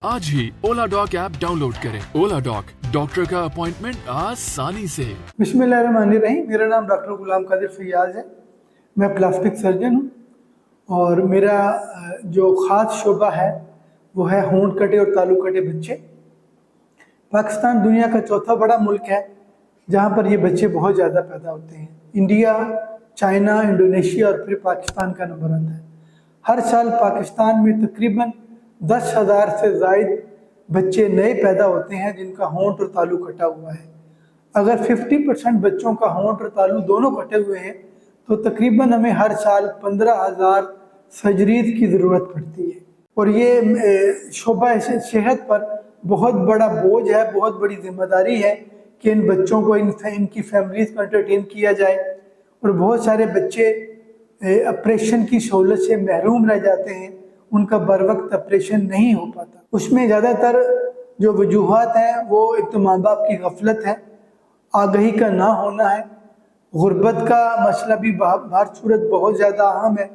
आज ही ओला dock app download करें। ओला dock, doctor का अपॉइंटमेंट आसानी से। बिस्मिल्लाहिर्रहमानिर्रहीम। मेरा नाम डॉक्टर गुलाम कादिर फैयाज है। मैं प्लास्टिक सर्जन हूँ और मेरा जो ख़ास शोबा है वो है होंठ कटे और तालू कटे बच्चे। पाकिस्तान दुनिया का चौथा बड़ा मुल्क है जहाँ पर ये बच्चे बहुत ज़्यादा पैदा होते हैं। इंडिया, चाइना, इंडोनेशिया और फिर पाकिस्तान का नंबर आता है। हर साल पाकिस्तान में तकरीबन 10,000 से ज़ायद बच्चे नए पैदा होते हैं जिनका होंठ और तालू कटा हुआ है। अगर 50% बच्चों का होंठ और तालू दोनों कटे हुए हैं तो तकरीबन हमें हर साल 15,000 सर्जरीज की ज़रूरत पड़ती है। और ये शोबा सेहत पर बहुत बड़ा बोझ है, बहुत बड़ी जिम्मेदारी है कि इन बच्चों को इनकी फैमिलीज़ को एंटरटेन किया जाए। और बहुत सारे बच्चे ऑपरेशन की सहूलत से महरूम रह जाते हैं, उनका बर वक्त ऑपरेशन नहीं हो पाता। उसमें ज़्यादातर जो वजूहात हैं वो एक तो माँ बाप की गफलत है, आगही का ना होना है, गुर्बत का मसला भी हर सूरत बहुत ज़्यादा अहम है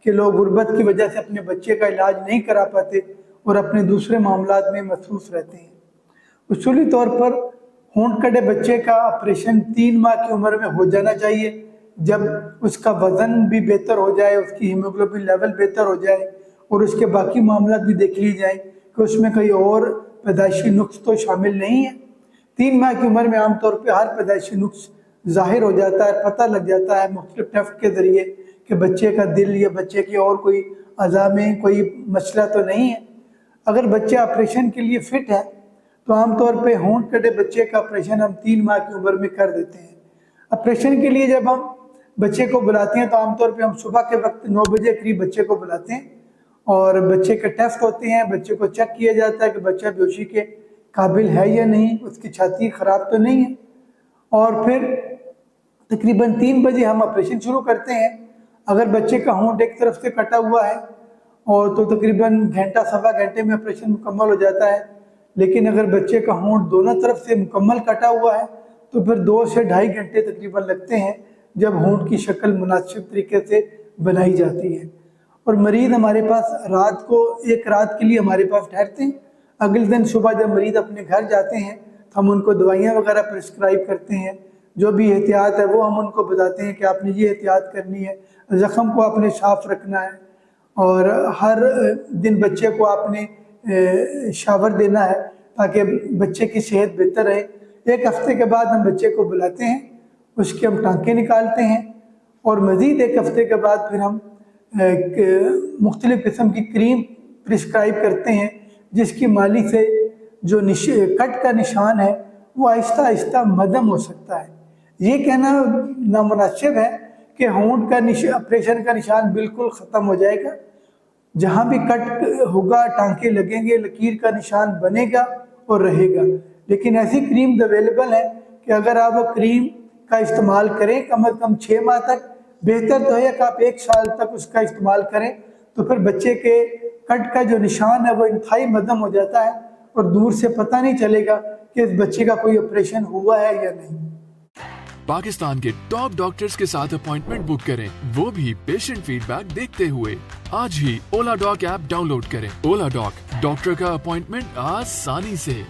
कि लोग गुर्बत की वजह से अपने बच्चे का इलाज नहीं करा पाते और अपने दूसरे मामलात में मसरूफ़ रहते हैं। उसूली तौर पर होंठ कटे बच्चे का ऑपरेशन 3 माह की उम्र में हो जाना चाहिए, जब उसका वज़न भी बेहतर हो जाए, उसकी हीमोग्लोबिन लेवल बेहतर हो जाए और उसके बाकी मामला भी देख ली जाए कि उसमें कोई और पैदाइशी नुक्स तो शामिल नहीं है। 3 माह की उम्र में आमतौर पर हर पैदाइशी नुक्स ज़ाहिर हो जाता है, पता लग जाता है मुख्तलिफ टेस्ट के ज़रिए कि बच्चे का दिल या बच्चे की और कोई अज़ा में कोई मसला तो नहीं है। अगर बच्चा ऑपरेशन के लिए फ़िट है तो आमतौर पर होंठ कटे बच्चे का ऑपरेशन हम 3 माह की उम्र में कर देते हैं। ऑपरेशन के लिए जब हम बच्चे को बुलाते हैं तो आमतौर पर हम सुबह के वक्त 9 बजे करीब बच्चे को बुलाते हैं और बच्चे के टेस्ट होते हैं। बच्चे को चेक किया जाता है कि बच्चा बेहोशी के काबिल है या नहीं, उसकी छाती ख़राब तो नहीं है। और फिर तकरीबन 3 बजे हम ऑपरेशन शुरू करते हैं। अगर बच्चे का होंठ एक तरफ से कटा हुआ है और तो तकरीबन घंटा सवा घंटे में ऑपरेशन मुकम्मल हो जाता है। लेकिन अगर बच्चे का होंठ दोनों तरफ से मुकम्मल कटा हुआ है तो फिर 2 से ढाई घंटे तकरीबन लगते हैं, जब होंठ की शक्ल मुनासिब तरीके से बनाई जाती है। और मरीज़ हमारे पास रात को एक रात के लिए हमारे पास ठहरते हैं। अगले दिन सुबह जब मरीज़ अपने घर जाते हैं तो हम उनको दवाइयाँ वगैरह प्रिस्क्राइब करते हैं। जो भी एहतियात है वो हम उनको बताते हैं कि आपने ये एहतियात करनी है, ज़ख़म को आपने साफ़ रखना है और हर दिन बच्चे को आपने शावर देना है ताकि बच्चे की सेहत बेहतर रहे। 1 हफ़्ते के बाद हम बच्चे को बुलाते हैं, उसके हम टाँके निकालते हैं और मज़ीद 1 हफ़्ते के बाद फिर हम मुख्तलिफ़ किस्म की क्रीम प्रिस्क्राइब करते हैं जिसकी माली से जो कट का निशान है वो आहिस्ता आहिस्ता मदम हो सकता है। ये कहना नामुनासिब है कि होंठ का ऑपरेशन का निशान बिल्कुल ख़त्म हो जाएगा। जहाँ भी कट होगा, टाँके लगेंगे, लकीर का निशान बनेगा और रहेगा। लेकिन ऐसी क्रीम अवेलेबल है कि अगर आप वो क्रीम का इस्तेमाल करें कम अज़ कम 6 माह तक, बेहतर तो है कि आप 1 साल तक उसका इस्तेमाल करें, तो फिर बच्चे के कट का जो निशान है वो इंतहाई मदम हो जाता है और दूर से पता नहीं चलेगा कि इस बच्चे का कोई ऑपरेशन हुआ है या नहीं। पाकिस्तान के टॉप डॉक्टर्स के साथ अपॉइंटमेंट बुक करें, वो भी पेशेंट फीडबैक देखते हुए। आज ही ओला डॉक ऐप डाउनलोड करें। ओला डॉक, डॉक्टर का अपॉइंटमेंट आसानी से।